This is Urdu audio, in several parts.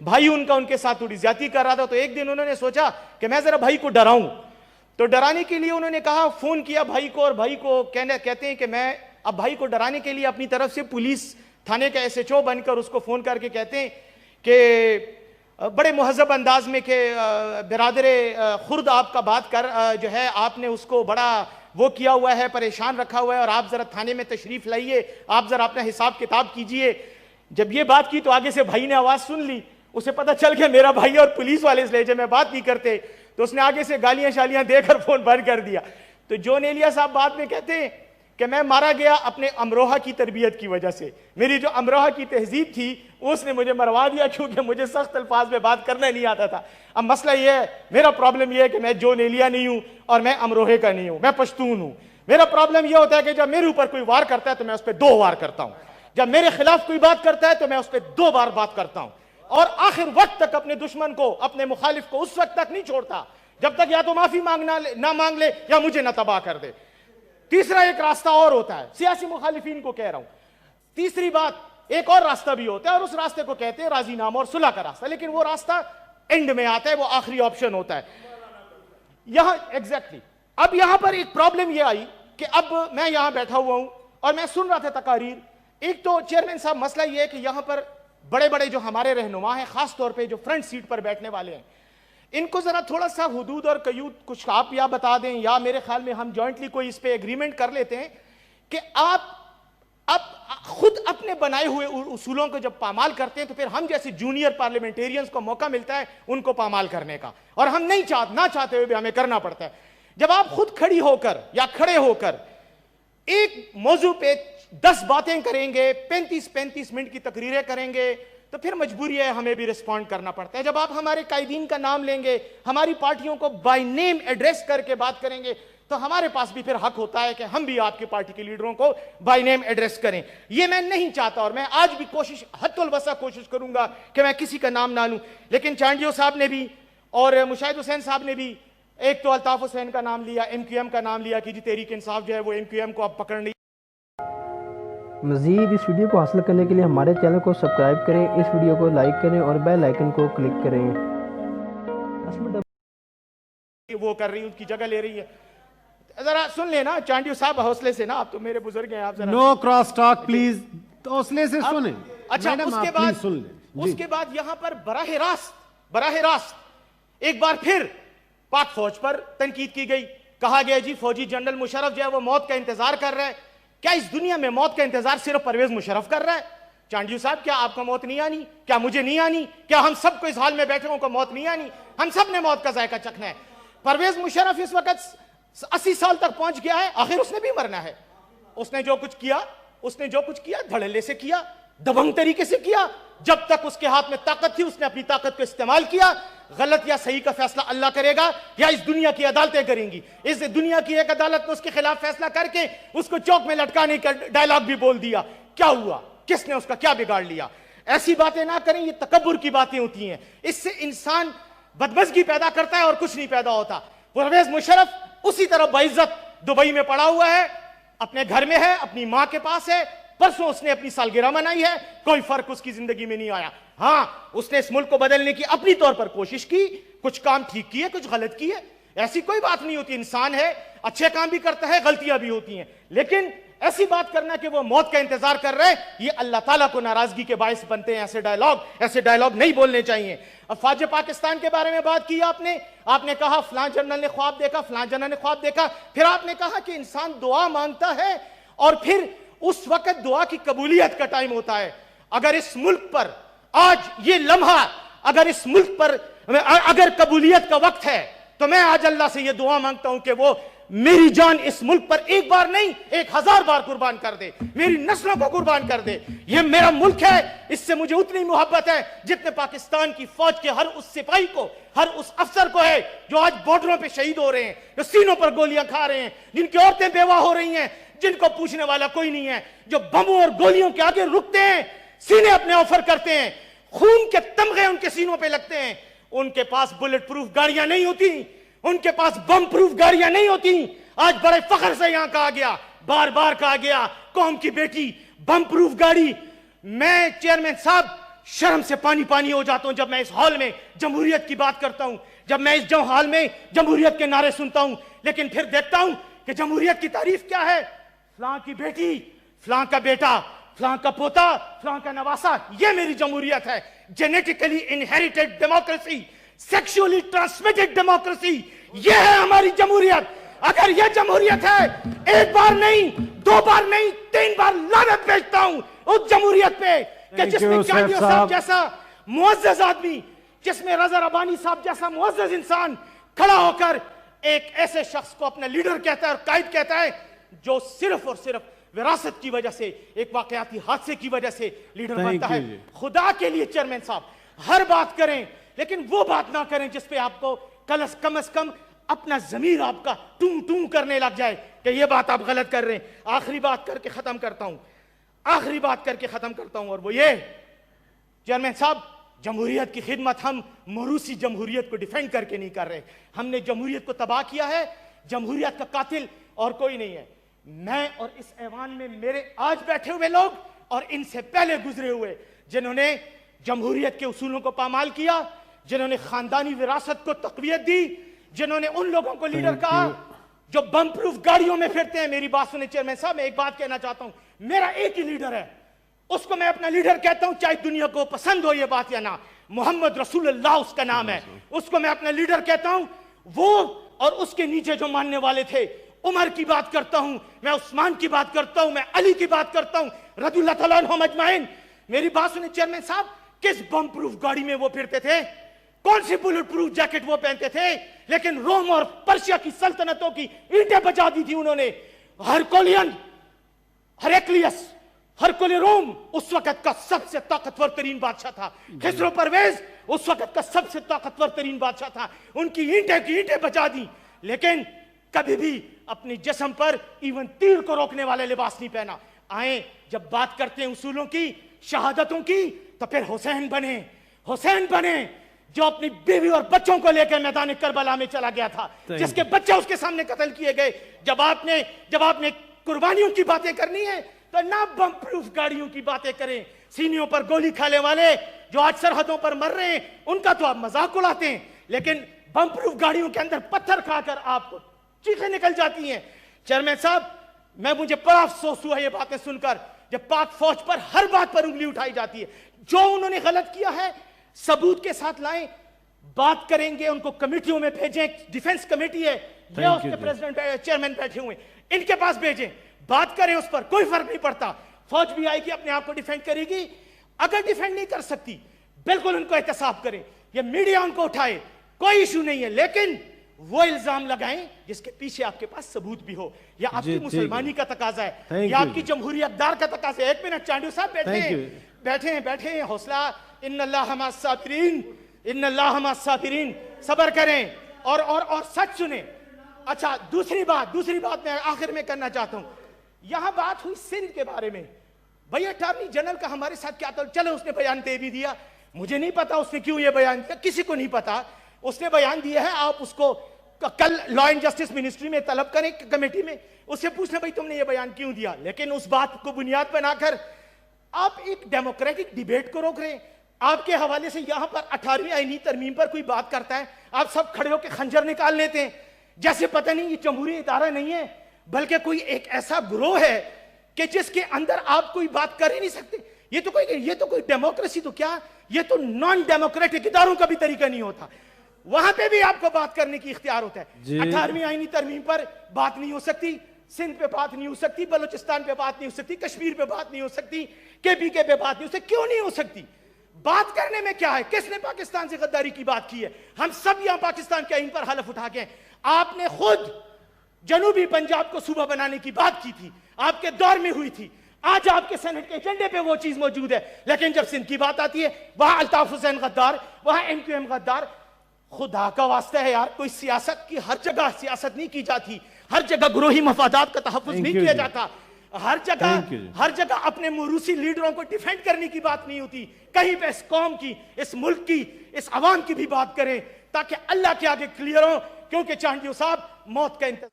بھائی ان کا ان کے ساتھ تھوڑی زیادتی کر رہا تھا. تو ایک دن انہوں نے سوچا کہ میں ذرا بھائی کو ڈراؤں, تو ڈرانے کے لیے انہوں نے کہا, فون کیا بھائی کو, اور بھائی کو کہتے ہیں کہ میں اب بھائی کو ڈرانے کے لیے اپنی طرف سے پولیس تھانے کا SHO بن کر اس کو فون کر کے کہتے ہیں کہ بڑے مہذب انداز میں کہ برادر خرد آپ کا بات کر جو ہے آپ نے اس کو بڑا وہ کیا ہوا ہے, پریشان رکھا ہوا ہے, اور آپ ذرا تھانے میں تشریف لائیے, آپ ذرا اپنا حساب کتاب کیجئے. جب یہ بات کی تو آگے سے بھائی نے آواز سن لی, اسے پتہ چل گیا میرا بھائی اور پولیس والے اس لہجے میں بات نہیں کرتے, تو اس نے آگے سے گالیاں شالیاں دے کر فون بند کر دیا. تو جون ایلیا صاحب بعد میں کہتے ہیں کہ میں مارا گیا اپنے امروہہ کی تربیت کی وجہ سے, میری جو امروہہ کی تہذیب تھی اس نے مجھے مروا دیا, کیونکہ مجھے سخت الفاظ میں بات کرنا نہیں آتا تھا. اب مسئلہ یہ ہے, میرا پرابلم یہ ہے کہ میں جون ایلیا نہیں ہوں اور میں امروہے کا نہیں ہوں, میں پشتون ہوں. میرا پرابلم یہ ہوتا ہے کہ جب میرے اوپر کوئی وار کرتا ہے تو میں اس پہ 2 وار کرتا ہوں, جب میرے خلاف کوئی بات کرتا ہے تو میں اس پہ 2 بار بات کرتا ہوں, اور آخر وقت تک اپنے دشمن کو, اپنے مخالف کو اس وقت تک نہیں چھوڑتا جب تک یا تو معافی نہ مانگ لے یا مجھے نہ تباہ کر دے. تیسرا ایک راستہ اور ہوتا ہے, سیاسی مخالفین کو کہہ رہا ہوں, تیسری بات ایک اور راستہ بھی ہوتا ہے, اور اس راستے کو کہتے ہیں راضی نامہ اور صلح کا راستہ, لیکن وہ راستہ اینڈ میں آتا ہے, وہ آخری آپشن ہوتا ہے. یہاں ایگزیکٹلی اب یہاں پر ایک پرابلم یہ آئی کہ اب میں یہاں بیٹھا ہوا ہوں اور میں سن رہا تھا تقاریر. ایک تو چیئرمین صاحب مسئلہ یہ ہے کہ یہاں پر بڑے بڑے جو ہمارے رہنما ہیں, خاص طور پہ جو فرنٹ سیٹ پر بیٹھنے والے ہیں, ان کو ذرا تھوڑا سا حدود اور قیود کچھ آپ یا بتا دیں, یا میرے خیال میں ہم جوائنٹلی کوئی اس پہ ایگریمنٹ کر لیتے ہیں کہ آپ اب خود اپنے بنائے ہوئے اصولوں کو جب پامال کرتے ہیں تو پھر ہم جیسے جونیئر پارلیمنٹیرینز کو موقع ملتا ہے ان کو پامال کرنے کا, اور ہم نہ چاہتے ہوئے بھی ہمیں کرنا پڑتا ہے. جب آپ خود کھڑی ہو کر یا کھڑے ہو کر ایک موضوع پہ 10 باتیں کریں گے, 35 منٹ کی تقریریں کریں گے, تو پھر مجبوری ہے ہمیں بھی رسپونڈ کرنا پڑتا ہے. جب آپ ہمارے قائدین کا نام لیں گے, ہماری پارٹیوں کو بائی نیم ایڈریس کر کے بات کریں گے, تو ہمارے پاس بھی پھر حق ہوتا ہے کہ ہم بھی آپ کی پارٹی کے لیڈروں کو بائی نیم ایڈریس کریں. یہ میں نہیں چاہتا, اور میں آج بھی حد الوسع کوشش کروں گا کہ میں کسی کا نام نہ لوں. لیکن چانڈیو صاحب نے بھی اور مشاہد حسین صاحب نے بھی ایک تو الطاف حسین کا نام لیا, MQM کا نام لیا کہ جی تحریک انصاف جو ہے وہ MQM کو اب پکڑ نہیں. مزید اس ویڈیو کو حاصل کرنے کے لیے ہمارے چینل کو سبسکرائب کریں, اس ویڈیو کو لائک کریں اور بیل آئیکن کو کلک کریں. وہ کر رہی ہے, اس کی جگہ لے رہی ہے. ذرا سن لینا چانڈیو صاحب, حوصلے سے نا, آپ تو میرے بزرگ ہیں, آپ ذرا نو کراس ٹاک پلیز, حوصلے سے سنیں. اچھا اس کے بعد یہاں پر براہ راست ایک بار پھر پاک فوج پر تنقید کی گئی. کہا گیا جی فوجی جنرل مشرف جو ہے وہ موت کا انتظار کر رہا ہے. کیا اس دنیا میں موت کا انتظار صرف پرویز مشرف کر رہا ہے؟ چانڈیو صاحب کیا آپ کو موت نہیں آنی؟ کیا مجھے نہیں آنی؟ کیا ہم سب کو اس حال میں بیٹھے ہوں کو موت نہیں آنی؟ ہم سب نے موت کا ذائقہ چکھنا ہے. پرویز مشرف اس وقت 80 سال تک پہنچ گیا ہے, آخر اس نے بھی مرنا ہے. اس نے جو کچھ کیا دھڑلے سے کیا, دبنگ طریقے سے کیا. جب تک اس کے ہاتھ میں طاقت تھی اس نے اپنی طاقت کو استعمال کیا. غلط یا صحیح کا فیصلہ اللہ کرے گا یا اس دنیا کی عدالتیں کریں گی. اس دنیا کی ایک عدالت نے اس کے خلاف فیصلہ کر کے اس کو چوک میں لٹکانے کا ڈائلاگ بھی بول دیا. کیا ہوا؟ کس نے اس کا کیا بگاڑ لیا؟ ایسی باتیں نہ کریں, یہ تکبر کی باتیں ہوتی ہیں. اس سے انسان بدمزگی پیدا کرتا ہے اور کچھ نہیں پیدا ہوتا. پرویز مشرف اسی طرح باعزت دبئی میں پڑا ہوا ہے, اپنے گھر میں ہے, اپنی ماں کے پاس ہے. پرسوں اس نے اپنی سالگرہ منائی ہے, کوئی فرق اس کی زندگی میں نہیں آیا. ہاں اس نے اس ملک کو بدلنے کی اپنی طور پر کوشش کی, کچھ کام ٹھیک کیے, کچھ غلط کیے, ایسی کوئی بات نہیں ہوتی. انسان ہے, اچھے کام بھی کرتا ہے, غلطیاں بھی ہوتی ہیں, لیکن ایسی بات کرنا کہ وہ موت کا انتظار کر رہے, یہ اللہ تعالیٰ کو ناراضگی کے باعث بنتے ہیں. ایسے ڈائلاگ نہیں بولنے چاہیے. افواج پاکستان کے بارے میں بات کی آپ نے کہا فلاں جنرل نے خواب دیکھا, فلاں جنرل نے خواب دیکھا. پھر آپ نے کہا کہ انسان دعا مانگتا ہے اور پھر اس وقت دعا کی قبولیت کا ٹائم ہوتا ہے. اگر اس ملک پر آج یہ لمحہ, اگر قبولیت کا وقت ہے تو میں آج اللہ سے یہ دعا مانگتا ہوں کہ وہ میری جان اس ملک پر ایک بار نہیں 1000 بار قربان کر دے, میری نسلوں کو قربان کر دے. یہ میرا ملک ہے, اس سے مجھے اتنی محبت ہے جتنے پاکستان کی فوج کے ہر اس سپاہی کو, ہر اس افسر کو ہے جو آج بارڈروں پہ شہید ہو رہے ہیں, جو سینوں پر گولیاں کھا رہے ہیں, جن کی عورتیں بیوہ ہو رہی ہیں, جن کو پوچھنے والا کوئی نہیں ہے, جو بموں اور گولیوں کے آگے رکتے ہیں, سینے اپنے آفر کرتے ہیں, خون کے تمغے ان کے سینوں پہ لگتے ہیں. ان کے پاس بلٹ پروف گاڑیاں نہیں ہوتی, ان کے پاس بم پروف گاڑیاں نہیں ہوتی. آج بڑے فخر سے یہاں کہا گیا, بار کہا گیا, قوم کی بیٹی بم پروف گاڑی. میں چیئرمین صاحب شرم سے پانی پانی ہو جاتا ہوں جب میں اس ہال میں جمہوریت کی بات کرتا ہوں, جب میں اس ہال میں جمہوریت کے نعرے سنتا ہوں, لیکن پھر دیکھتا ہوں کہ جمہوریت کی تعریف کیا ہے, فلاں کی بیٹی, فلاں کا بیٹا, فلاں کا پوتا, فلاں کا نواسا, یہ میری جمہوریت ہے. Genetically inherited democracy, sexually transmitted democracy, یہ ہے ہماری جمہوریت. اگر یہ جمہوریت ہے, ایک بار نہیں, 2 بار نہیں, 3 بار لعنت بھیجتا ہوں اس جمہوریت پہ کہ جس میں چاندیو صاحب جیسا معزز آدمی, جس میں رضا ربانی صاحب جیسا معزز انسان کھڑا ہو کر ایک ایسے شخص کو اپنا لیڈر کہتا ہے اور قائد کہتا ہے جو صرف اور صرف وراثت کی وجہ سے, ایک واقعاتی حادثے کی وجہ سے لیڈر بنتا ہے. خدا کے لیے چیئرمین صاحب ہر بات کریں, لیکن وہ بات نہ کریں جس پہ آپ کو کم از کم اپنا ضمیر آپ کا ٹوں ٹوں کرنے لگ جائے کہ یہ بات آپ غلط کر رہے ہیں. آخری بات کر کے ختم کرتا ہوں, اور وہ یہ, چیئرمین صاحب, جمہوریت کی خدمت ہم موروثی جمہوریت کو ڈیفینڈ کر کے نہیں کر رہے. ہم نے جمہوریت کو تباہ کیا ہے. جمہوریت کا قاتل اور کوئی نہیں ہے. میں اور اس ایوان میں میرے آج بیٹھے ہوئے لوگ اور ان سے پہلے گزرے ہوئے جنہوں نے جمہوریت کے اصولوں کو پامال کیا, جنہوں نے خاندانی وراثت کو تقویت دی, جنہوں نے ان لوگوں کو لیڈر کہا جو بم پروف گاڑیوں میں پھرتے ہیں. میری بات سنیں چیئرمین صاحب, میں ایک بات کہنا چاہتا ہوں, میرا ایک ہی لیڈر ہے, اس کو میں اپنا لیڈر کہتا ہوں چاہے دنیا کو پسند ہو یہ بات یا نہ. محمد رسول اللہ اس کا نام ہے, اس کو میں اپنا لیڈر کہتا ہوں. وہ اور اس کے نیچے جو ماننے والے تھے, عمر کی بات کرتا ہوں میں, عثمان کی بات کرتا ہوں میں, علی کی بات کرتا ہوں رضی اللہ تعالیٰ عنہم اجمعین. میری بات سنیں چیئرمین صاحب, کس بم پروف گاڑی میں وہ پھرتے تھے, کون سی بلٹ پروف جیکٹ وہ پہنتے تھے, لیکن روم اور پرشیا کی سلطنتوں کی اینٹیں بچا دی تھی انہوں نے. ہرکل روم اس وقت کا سب سے طاقتور ترین بادشاہ تھا. خسرو پرویز اس وقت کا سب سے طاقتور ترین بادشاہ تھا. ان کی اینٹیں بچا دی, لیکن کبھی بھی اپنی جسم پر ایون تیر کو روکنے والے لباس نہیں پہنا. آئیں جب بات کرتے ہیں اصولوں کی, شہادتوں کی, تو پھر حسین بنے جو اپنی بیوی اور بچوں کو لے کر میدان کربلا میں چلا گیا تھا, جس کے بچے اس کے سامنے قتل کیے گئے. جب آپ نے قربانیوں کی باتیں کرنی ہے تو نہ بم پروف گاڑیوں کی باتیں کریں. سینیوں پر گولی کھانے والے جو آج سرحدوں پر مر رہے ہیں ان کا تو آپ مذاق اڑاتے ہیں, لیکن بم پروف گاڑیوں کے اندر پتھر کھا کر آپ کو چیخیں نکل جاتی ہیں. چیئرمین صاحب, مجھے بڑا افسوس ہوا یہ باتیں سن کر, جب پاک فوج پر ہر بات پر انگلی اٹھائی جاتی ہے. جو انہوں نے غلط کیا ہے ثبوت کے ساتھ لائیں, بات کریں گے, ان کو کمیٹیوں میں بھیجیں. ڈیفنس کمیٹی ہے, یہ اس کے پریزیڈنٹ چیئرمین بیٹھے ہوئے, ان کے پاس بھیجیں, بات کریں, اس پر کوئی فرق نہیں پڑتا. فوج بھی آئے گی, اپنے آپ کو ڈیفینڈ کرے گی. اگر ڈیفینڈ نہیں کر سکتی بالکل ان کو احتساب کریں, یہ میڈیا ان کو اٹھائے, کوئی ایشو نہیں ہے, لیکن وہ الزام لگائیں جس کے پیچھے آپ کے پاس ثبوت بھی ہو. یا آپ کی مسلمانی کا تقاضا ہے, یا آپ کی جمہوریت دار کا تقاضا ہے. 1 منٹ چانڈیو صاحب بیٹھے ہیں, حوصلہ, ان اللہ مع الصابرین, صبر کریں اور سچ سنیں. اچھا, دوسری بات میں آخر میں کرنا چاہتا ہوں. یہاں بات ہوئی سندھ کے بارے میں. بھئی اٹارنی جنرل کا ہمارے ساتھ کیا تھا, چلو اس نے بیان دے بھی دیا, مجھے نہیں پتا اس نے کیوں یہ بیان دیا, کسی کو نہیں پتا. اس نے بیان دیا ہے, آپ اس کو کل لا اینڈ جسٹس منسٹری میں طلب کریں کمیٹی میں, اس سے پوچھنا بھئی تم نے یہ بیان کیوں دیا. لیکن اس بات کو بنیاد بنا کر آپ ایک ڈیموکریٹک ڈیبیٹ کو روک رہے ہیں. آپ کے حوالے سے یہاں پر 18ویں آئینی ترمیم پر کوئی بات کرتا ہے, آپ سب کھڑے ہو کے خنجر نکال لیتے ہیں, جیسے پتہ نہیں یہ جمہوری ادارہ نہیں ہے بلکہ کوئی ایک ایسا گروہ ہے کہ جس کے اندر آپ کوئی بات کر ہی نہیں سکتے. یہ تو کوئی ڈیموکریسی تو کیا, یہ تو نان ڈیموکریٹک اداروں کا بھی طریقہ نہیں ہوتا. وہاں پہ بھی آپ کو بات کرنے کی اختیار ہوتا ہے. 18ویں آئینی ترمیم پر بات نہیں ہو سکتی, سندھ پہ بات نہیں ہو سکتی, بلوچستان پہ بات نہیں ہو سکتی, کشمیر پہ بات نہیں ہو سکتی, KPK پہ بات نہیں ہو سکتی. کیوں نہیں ہو سکتی؟ بات کرنے میں کیا ہے؟ کس نے پاکستان سے غداری کی بات کی ہے؟ ہم سب یہاں پاکستان کے آئین پر حلف اٹھا کے ہیں. آپ نے خود جنوبی پنجاب کو صوبہ بنانے کی بات کی تھی, آپ کے دور میں ہوئی تھی. آج آپ کے سینٹ کے ایجنڈے پہ وہ چیز موجود ہے, لیکن جب سندھ کی بات آتی ہے وہاں الطاف حسین غدار, وہاں MQM غدار. خدا کا واسطہ ہے یار, کوئی سیاست کی ہر جگہ سیاست نہیں کی جاتی, ہر جگہ گروہی مفادات کا تحفظ نہیں کیا جاتا, ہر جگہ اپنے موروثی لیڈروں کو ڈیفینڈ کرنے کی بات نہیں ہوتی. کہیں پہ اس قوم کی, اس ملک کی, اس عوام کی بھی بات کریں تاکہ اللہ کے آگے کلیئر ہو, کیونکہ چانڈیو صاحب موت کا انتظار.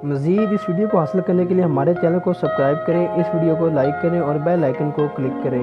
مزید اس ویڈیو کو حاصل کرنے کے لیے ہمارے چینل کو سبسکرائب کریں, اس ویڈیو کو لائک کریں اور بیل آئیکن کو کلک کریں.